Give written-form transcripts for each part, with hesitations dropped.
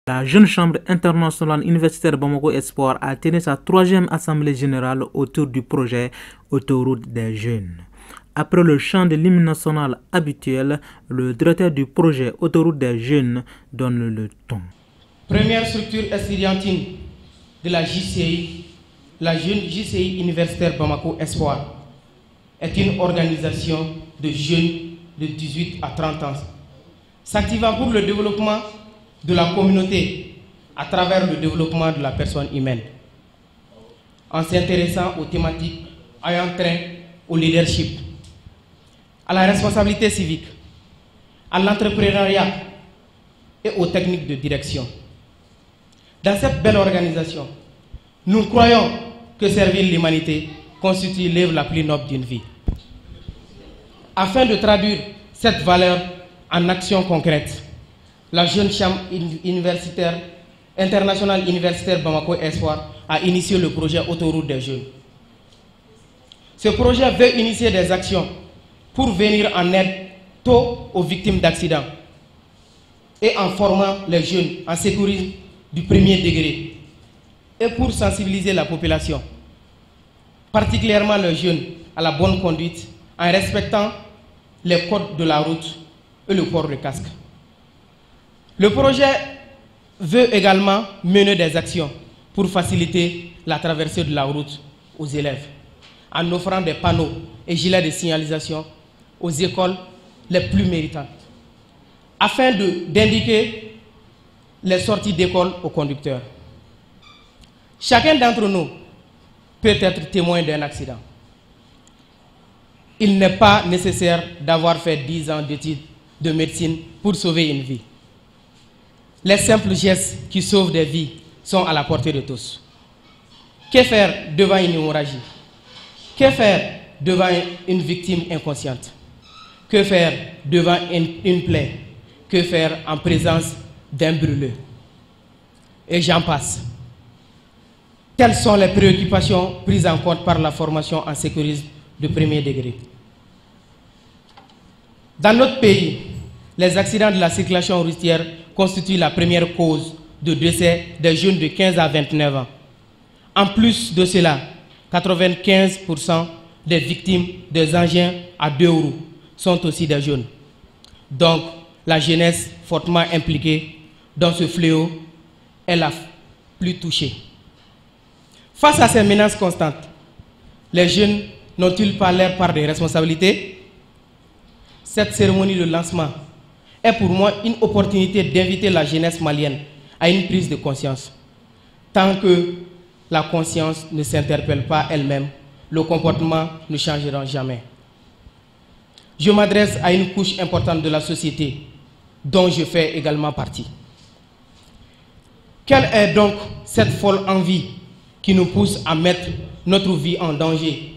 La Jeune Chambre internationale universitaire Bamako Espoir a tenu sa 3e assemblée générale autour du projet Autoroute des jeunes. Après le chant de l'hymne national habituel, le directeur du projet Autoroute des jeunes donne le ton. Première structure estudiantine de la JCI, la Jeune JCI universitaire Bamako Espoir, est une organisation de jeunes de 18 à 30 ans, s'activant pour le développement de la communauté à travers le développement de la personne humaine, en s'intéressant aux thématiques ayant trait au leadership, à la responsabilité civique, à l'entrepreneuriat et aux techniques de direction. Dans cette belle organisation, nous croyons que servir l'humanité constitue l'œuvre la plus noble d'une vie. Afin de traduire cette valeur en actions concrètes, la Jeune Chambre internationale universitaire Bamako Espoir a initié le projet Autoroute des jeunes. Ce projet veut initier des actions pour venir en aide tôt aux victimes d'accidents et en formant les jeunes en sécurité du premier degré et pour sensibiliser la population, particulièrement les jeunes, à la bonne conduite en respectant les codes de la route et le port de casque. Le projet veut également mener des actions pour faciliter la traversée de la route aux élèves, en offrant des panneaux et gilets de signalisation aux écoles les plus méritantes, afin d'indiquer les sorties d'école aux conducteurs. Chacun d'entre nous peut être témoin d'un accident. Il n'est pas nécessaire d'avoir fait 10 ans d'études de médecine pour sauver une vie. Les simples gestes qui sauvent des vies sont à la portée de tous. Que faire devant une hémorragie? Que faire devant une victime inconsciente? Que faire devant une plaie? Que faire en présence d'un brûlé? Et j'en passe. Telles sont les préoccupations prises en compte par la formation en sécurité de premier degré. Dans notre pays, les accidents de la circulation routière constituent la première cause de décès des jeunes de 15 à 29 ans. En plus de cela, 95% des victimes des engins à 2 roues sont aussi des jeunes. Donc, la jeunesse fortement impliquée dans ce fléau est la plus touchée. Face à ces menaces constantes, les jeunes n'ont-ils pas l'air par des responsabilités? Cette cérémonie de lancement est pour moi une opportunité d'inviter la jeunesse malienne à une prise de conscience. Tant que la conscience ne s'interpelle pas elle-même, le comportement ne changera jamais. Je m'adresse à une couche importante de la société, dont je fais également partie. Quelle est donc cette folle envie qui nous pousse à mettre notre vie en danger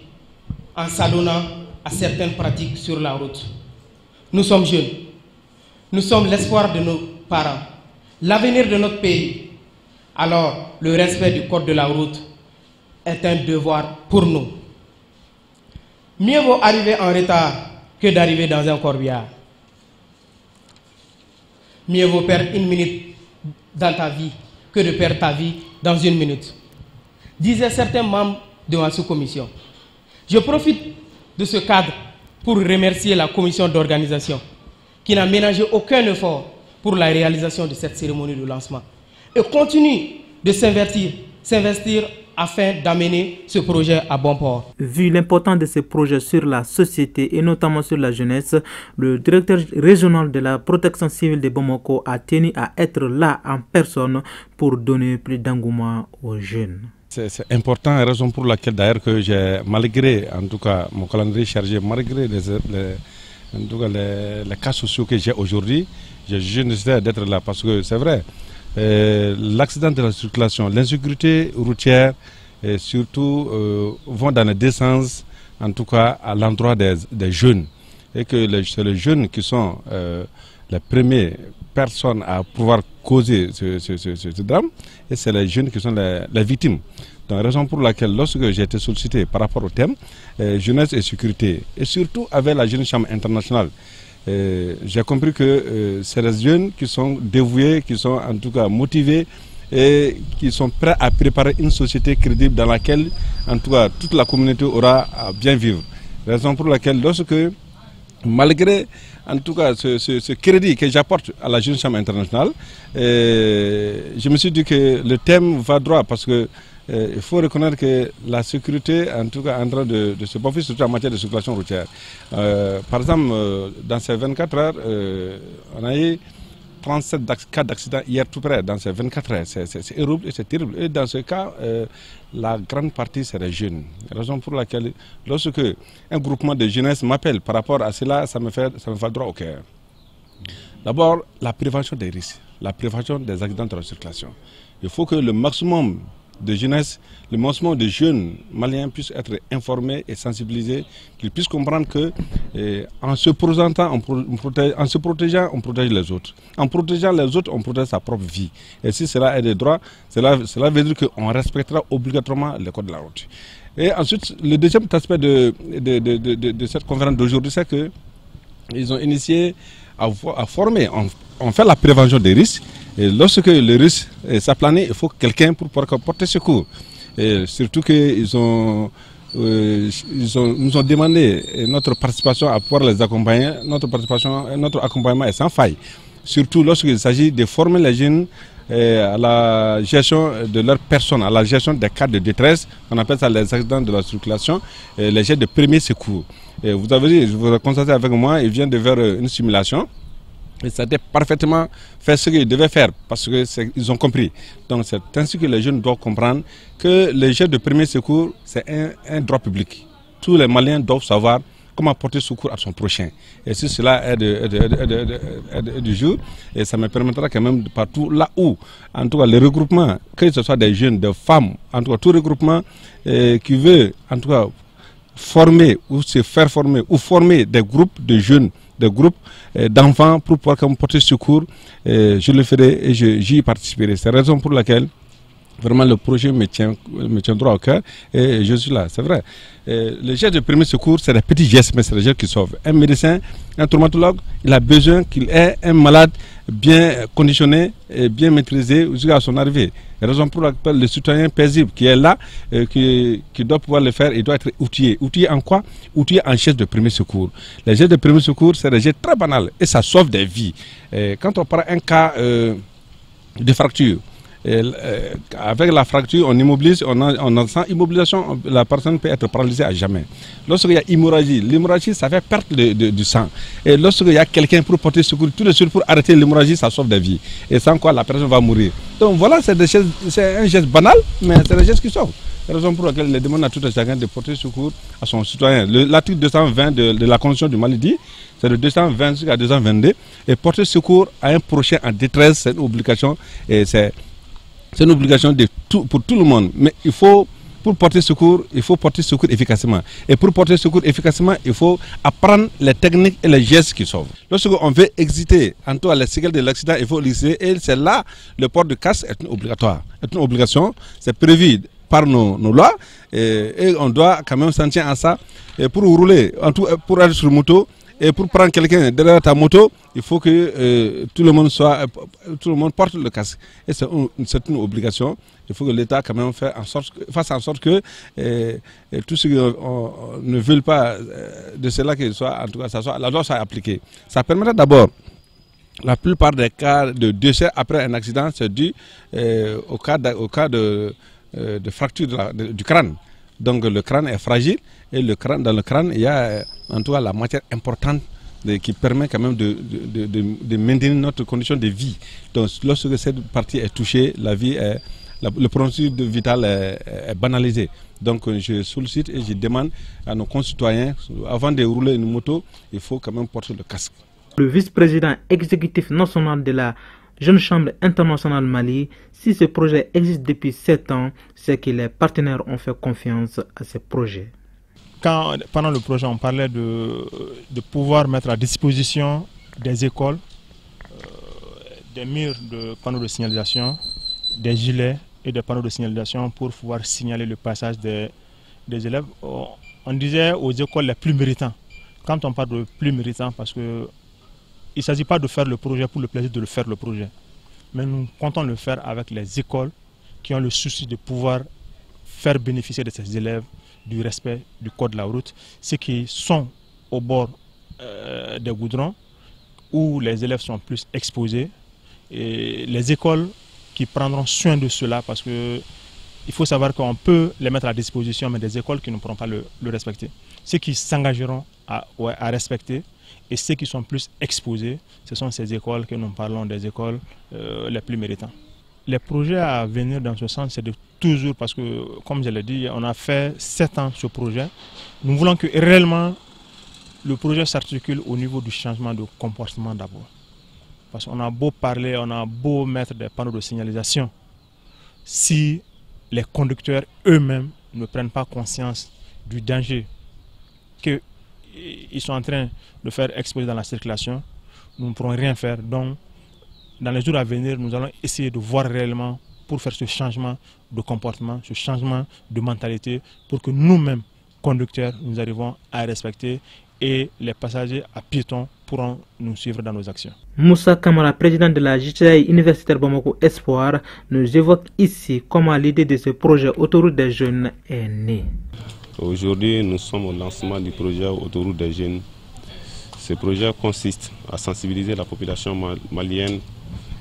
en s'adonnant à certaines pratiques sur la route? Nous sommes jeunes. Nous sommes l'espoir de nos parents, l'avenir de notre pays. Alors, le respect du code de la route est un devoir pour nous. Mieux vaut arriver en retard que d'arriver dans un corbillard. Mieux vaut perdre 1 minute dans ta vie que de perdre ta vie dans 1 minute, disaient certains membres de ma sous-commission. Je profite de ce cadre pour remercier la commission d'organisation qui n'a ménagé aucun effort pour la réalisation de cette cérémonie de lancement et continue de s'investir afin d'amener ce projet à bon port. Vu l'importance de ce projet sur la société et notamment sur la jeunesse, le directeur régional de la protection civile de Bamako a tenu à être là en personne pour donner plus d'engouement aux jeunes. C'est important, raison pour laquelle d'ailleurs que j'ai, malgré en tout cas mon calendrier chargé, malgré les cas sociaux que j'ai aujourd'hui, j'ai jugé nécessaire d'être là parce que c'est vrai, l'accident de la circulation, l'insécurité routière et surtout vont dans les deux sens, en tout cas à l'endroit des jeunes. Et que c'est les jeunes qui sont les premières personnes à pouvoir causer ce drame et c'est les jeunes qui sont les victimes. Donc raison pour laquelle lorsque j'ai été sollicité par rapport au thème jeunesse et sécurité et surtout avec la Jeune Chambre internationale j'ai compris que c'est des jeunes qui sont dévoués, qui sont en tout cas motivés et qui sont prêts à préparer une société crédible dans laquelle, en tout cas, toute la communauté aura à bien vivre. Raison pour laquelle, lorsque, malgré en tout cas ce crédit que j'apporte à la Jeune Chambre internationale, je me suis dit que le thème va droit parce que il faut reconnaître que la sécurité, en tout cas, est en train de se bafouer, surtout en matière de circulation routière. Par exemple, dans ces 24 heures, on a eu 37 cas d'accident hier tout près, dans ces 24 heures. C'est horrible et c'est terrible. Et dans ce cas, la grande partie, c'est les jeunes. Raison pour laquelle, lorsque un groupement de jeunesse m'appelle par rapport à cela, ça me fait droit au cœur. D'abord, la prévention des risques, la prévention des accidents de la circulation. Il faut que le maximum de jeunesse, le maximum de jeunes maliens puissent être informés et sensibilisés, qu'ils puissent comprendre que en se présentant, en se protégeant, on protège les autres. En protégeant les autres, on protège sa propre vie. Et si cela est des droits, cela veut dire qu'on respectera obligatoirement les codes de la route. Et ensuite, le deuxième aspect de cette conférence d'aujourd'hui, c'est qu'ils ont initié à former, on fait la prévention des risques. Et lorsque le risque s'aplane, il faut quelqu'un pour porter secours. Et surtout qu'ils nous ont demandé notre participation à pouvoir les accompagner. Notre accompagnement est sans faille. Surtout lorsqu'il s'agit de former les jeunes à la gestion de leur personne, à la gestion des cas de détresse. On appelle ça les accidents de la circulation, les gestes de premier secours. Et vous avez dit, vous avez constaté avec moi, ils viennent de faire une simulation. Et ça a parfaitement fait ce qu'ils devaient faire parce qu'ils ont compris. Donc c'est ainsi que les jeunes doivent comprendre que les gestes de premier secours, c'est un droit public. Tous les Maliens doivent savoir comment porter secours à son prochain. Et si cela est du jour, et ça me permettra quand même partout là où, en tout cas les regroupements, que ce soit des jeunes, des femmes, en tout cas tout regroupement qui veut en tout cas former ou se faire former ou former des groupes de jeunes, des groupes d'enfants pour pouvoir porter secours, je le ferai et j'y participerai. C'est la raison pour laquelle vraiment le projet me tient droit au cœur et je suis là, c'est vrai. Les gestes de premier secours, c'est des petits gestes, mais c'est des gestes qui sauvent. Un médecin, un traumatologue, il a besoin qu'il ait un malade bien conditionné et bien maîtrisé jusqu'à son arrivée. La raison pour laquelle le citoyen paisible qui est là, qui doit pouvoir le faire, il doit être outillé. Outillé en quoi? Outillé en gestes de premier secours. Les gestes de premier secours, c'est des gestes très banals et ça sauve des vies. Quand on prend un cas de fracture, avec la fracture, on immobilise, on sent immobilisation, la personne peut être paralysée à jamais. Lorsqu'il y a hémorragie, l'hémorragie, ça fait perte du sang. Et lorsqu'il y a quelqu'un pour porter secours, tout de suite pour arrêter l'hémorragie, ça sauve des vies. Et sans quoi la personne va mourir. Donc voilà, c'est un geste banal, mais c'est des gestes qui sauvent. C'est la raison pour laquelle il demande à tout un chacun de porter secours à son citoyen. L'article 220 de la Constitution du Mali dit, c'est de 220 jusqu'à 222, et porter secours à un prochain en détresse, c'est une obligation, et c'est une obligation pour tout le monde. Mais pour porter secours, il faut porter secours efficacement. Et pour porter secours efficacement, il faut apprendre les techniques et les gestes qui sauvent. Lorsqu'on veut exiter, en tout cas les séquelles de l'accident, il faut l'exiter. Et c'est là, le port de casque est obligatoire. C'est une obligation, c'est prévu par nos lois. Et on doit quand même s'en tenir à ça. Et pour rouler, pour aller sur moto, et pour prendre quelqu'un derrière ta moto, il faut que tout le monde porte le casque. Et c'est une obligation. Il faut que l'État quand même fasse en sorte que tout ce qu'on ne veut pas de cela, que soit, en tout cas, la loi soit appliquée. Ça permettra d'abord, la plupart des cas de décès après un accident, c'est dû au cas de fracture du crâne. Donc le crâne est fragile et dans le crâne, il y a en tout cas la matière importante qui permet quand même de maintenir notre condition de vie. Donc lorsque cette partie est touchée, le pronostic vital est banalisé. Donc je sollicite et je demande à nos concitoyens, avant de rouler une moto, il faut quand même porter le casque. Le vice-président exécutif national de la Jeune Chambre internationale Mali, si ce projet existe depuis 7 ans, c'est que les partenaires ont fait confiance à ce projet. Quand, pendant le projet, on parlait de pouvoir mettre à disposition des écoles, des murs de panneaux de signalisation, des gilets et des panneaux de signalisation pour pouvoir signaler le passage des élèves. On disait aux écoles les plus méritants. Quand on parle de plus méritants, parce que il ne s'agit pas de faire le projet pour le plaisir de le faire le projet. Mais nous comptons le faire avec les écoles qui ont le souci de pouvoir faire bénéficier de ces élèves du respect du code de la route, ceux qui sont au bord des goudrons, où les élèves sont plus exposés, et les écoles qui prendront soin de cela, parce que il faut savoir qu'on peut les mettre à disposition, mais des écoles qui ne pourront pas le respecter. Ceux qui s'engageront à respecter, et ceux qui sont plus exposés, ce sont ces écoles que nous parlons des écoles les plus méritantes. Les projets à venir dans ce sens, c'est de toujours, parce que, comme je l'ai dit, on a fait 7 ans ce projet. Nous voulons que réellement le projet s'articule au niveau du changement de comportement d'abord. Parce qu'on a beau parler, on a beau mettre des panneaux de signalisation, si les conducteurs eux-mêmes ne prennent pas conscience du danger qu'ils sont en train de faire exposer dans la circulation, nous ne pourrons rien faire. Donc, dans les jours à venir, nous allons essayer de voir réellement pour faire ce changement de comportement, ce changement de mentalité, pour que nous-mêmes, conducteurs, nous arrivons à respecter et les passagers à piétons pourront nous suivre dans nos actions. Moussa Kamara, président de la JTI Universitaire Bamako Espoir, nous évoque ici comment l'idée de ce projet Autoroute des jeunes est née. Aujourd'hui, nous sommes au lancement du projet Autoroute des jeunes. Ce projet consiste à sensibiliser la population malienne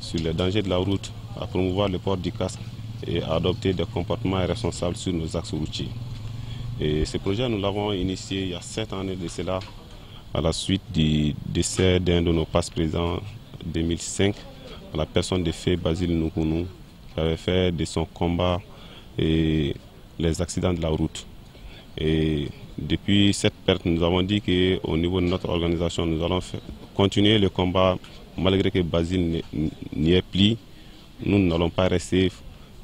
sur les dangers de la route, à promouvoir le port du casque et à adopter des comportements responsables sur nos axes routiers. Et ce projet, nous l'avons initié il y a 7 années de cela, à la suite du décès d'un de nos passe-présidents en 2005, à la personne de Fé Basile Noukounou, qui avait fait de son combat et les accidents de la route. Et depuis cette perte, nous avons dit qu'au niveau de notre organisation, nous allons continuer le combat, malgré que Basile n'y est plus. Nous n'allons pas rester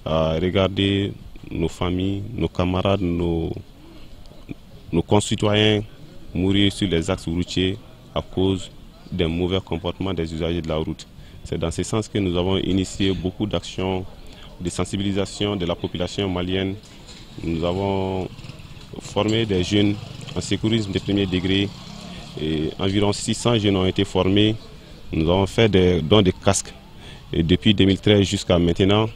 à regarder nos familles, nos camarades, nos concitoyens mourir sur les axes routiers à cause d'un mauvais comportement des usagers de la route. C'est dans ce sens que nous avons initié beaucoup d'actions de sensibilisation de la population malienne. Nous avons formé des jeunes en sécurisme de premier degré et environ 600 jeunes ont été formés. Nous avons fait des dons de casques et depuis 2013 jusqu'à maintenant.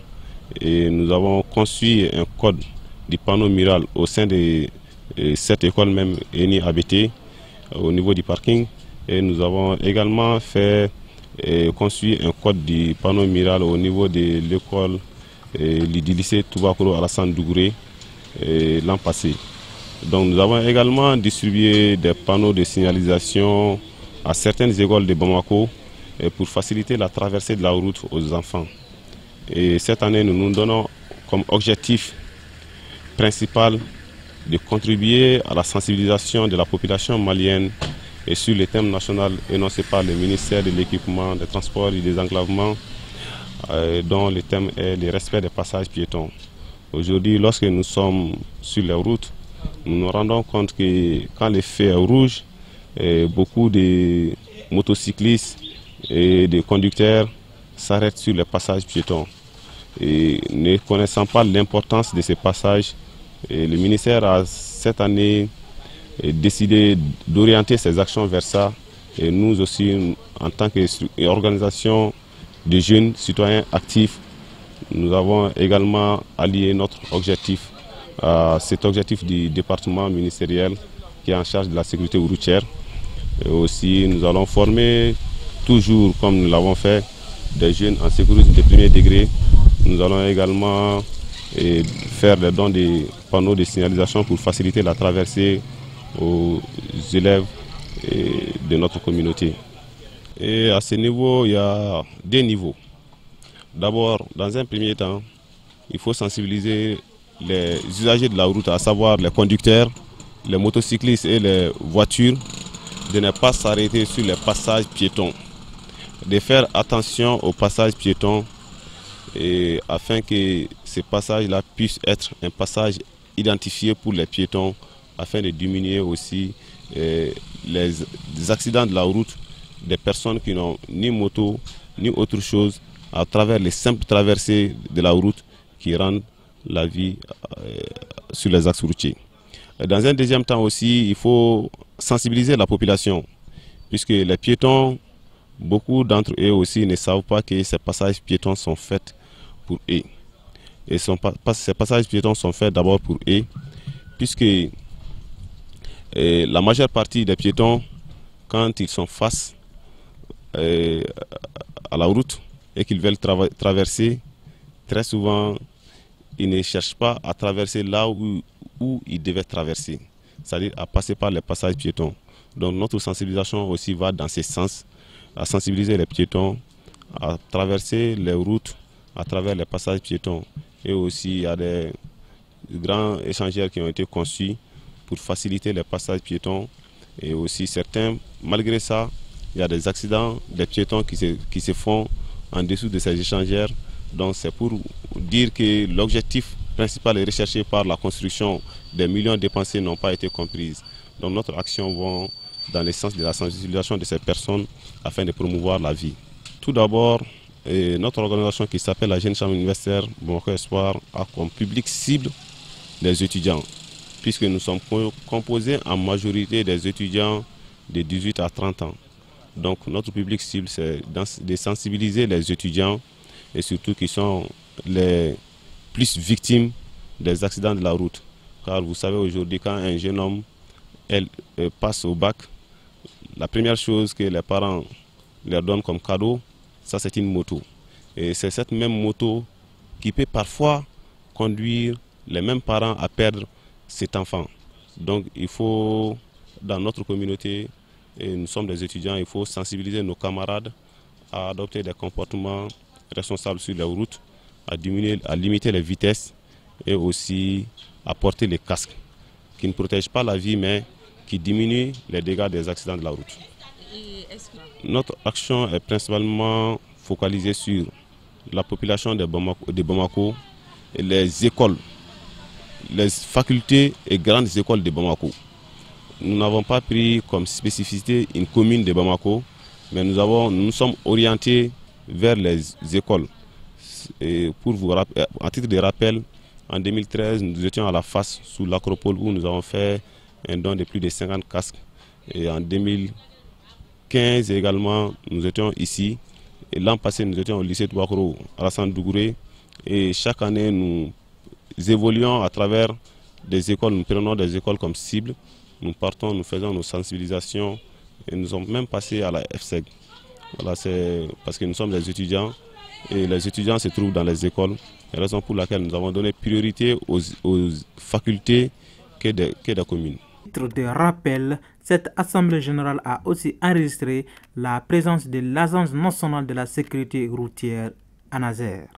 Et nous avons conçu un code du panneau mural au sein de cette école même ENI ABT au niveau du parking. Et nous avons également conçu un code du panneau mural au niveau de l'école du lycée Toubakoro Alassane Dougouré l'an passé. Donc nous avons également distribué des panneaux de signalisation à certaines écoles de Bamako pour faciliter la traversée de la route aux enfants. Et cette année, nous nous donnons comme objectif principal de contribuer à la sensibilisation de la population malienne et sur les thèmes nationaux énoncés par le ministère de l'équipement, des transports et des enclavements, dont le thème est le respect des passages piétons. Aujourd'hui, lorsque nous sommes sur les routes, nous nous rendons compte que quand les feux est rouge, beaucoup de motocyclistes et de conducteurs s'arrêtent sur les passages piétons. Et ne connaissant pas l'importance de ces passages, le ministère a cette année décidé d'orienter ses actions vers ça. Et nous aussi, en tant qu'organisation de jeunes citoyens actifs, nous avons également allié notre objectif à cet objectif du département ministériel qui est en charge de la sécurité routière. Et aussi, nous allons former toujours, comme nous l'avons fait, des jeunes en sécurité de premier degré. Nous allons également faire des dons de panneaux de signalisation pour faciliter la traversée aux élèves de notre communauté. Et à ce niveau, il y a 2 niveaux. D'abord, dans un premier temps, il faut sensibiliser les usagers de la route, à savoir les conducteurs, les motocyclistes et les voitures, de ne pas s'arrêter sur les passages piétons, de faire attention aux passages piétons et afin que ces passages-là puissent être un passage identifié pour les piétons, afin de diminuer aussi les accidents de la route des personnes qui n'ont ni moto ni autre chose à travers les simples traversées de la route qui rendent la vie sur les axes routiers. Dans un deuxième temps aussi, il faut sensibiliser la population, puisque les piétons beaucoup d'entre eux aussi ne savent pas que ces passages piétons sont faits pour eux. Et ces passages piétons sont faits d'abord pour eux, puisque la majeure partie des piétons, quand ils sont face à la route et qu'ils veulent traverser, très souvent, ils ne cherchent pas à traverser là où ils devaient traverser, c'est-à-dire à passer par les passages piétons. Donc notre sensibilisation aussi va dans ce sens, à sensibiliser les piétons, à traverser les routes à travers les passages piétons. Et aussi, il y a des grands échangeurs qui ont été conçus pour faciliter les passages piétons. Et aussi, certains, malgré ça, il y a des accidents, des piétons qui se font en dessous de ces échangeurs. Donc, c'est pour dire que l'objectif principal est recherché par la construction des millions dépensés n'ont pas été comprises. Donc, notre action va dans le sens de la sensibilisation de ces personnes afin de promouvoir la vie. Tout d'abord, notre organisation qui s'appelle la Jeune Chambre Universitaire Bamako Espoir a comme public cible les étudiants, puisque nous sommes composés en majorité des étudiants de 18 à 30 ans. Donc notre public cible, c'est de sensibiliser les étudiants et surtout qui sont les plus victimes des accidents de la route. Car vous savez aujourd'hui, quand un jeune homme passe au bac, la première chose que les parents leur donnent comme cadeau, ça c'est une moto. Et c'est cette même moto qui peut parfois conduire les mêmes parents à perdre cet enfant. Donc il faut, dans notre communauté, et nous sommes des étudiants, il faut sensibiliser nos camarades à adopter des comportements responsables sur les routes, à limiter les vitesses et aussi à porter les casques qui ne protègent pas la vie mais qui diminuent les dégâts des accidents de la route. Notre action est principalement focalisée sur la population de Bamako et les écoles, les facultés et grandes écoles de Bamako. Nous n'avons pas pris comme spécificité une commune de Bamako, mais nous sommes orientés vers les écoles. Et pour vous rappeler, à titre de rappel, en 2013, nous étions à la face sous l'acropole où nous avons fait un don de plus de 50 casques. Et en 2015 également, nous étions ici. Et l'an passé, nous étions au lycée de Ouattara, Alassane Dougouré. Et chaque année, nous évoluons à travers des écoles. Nous prenons des écoles comme cible. Nous partons, nous faisons nos sensibilisations. Et nous sommes même passés à la FSEG. Voilà, c'est parce que nous sommes des étudiants. Et les étudiants se trouvent dans les écoles. C'est la raison pour laquelle nous avons donné priorité aux facultés que des communes. Titre de rappel, cette Assemblée générale a aussi enregistré la présence de l'Agence nationale de la sécurité routière, ANASER.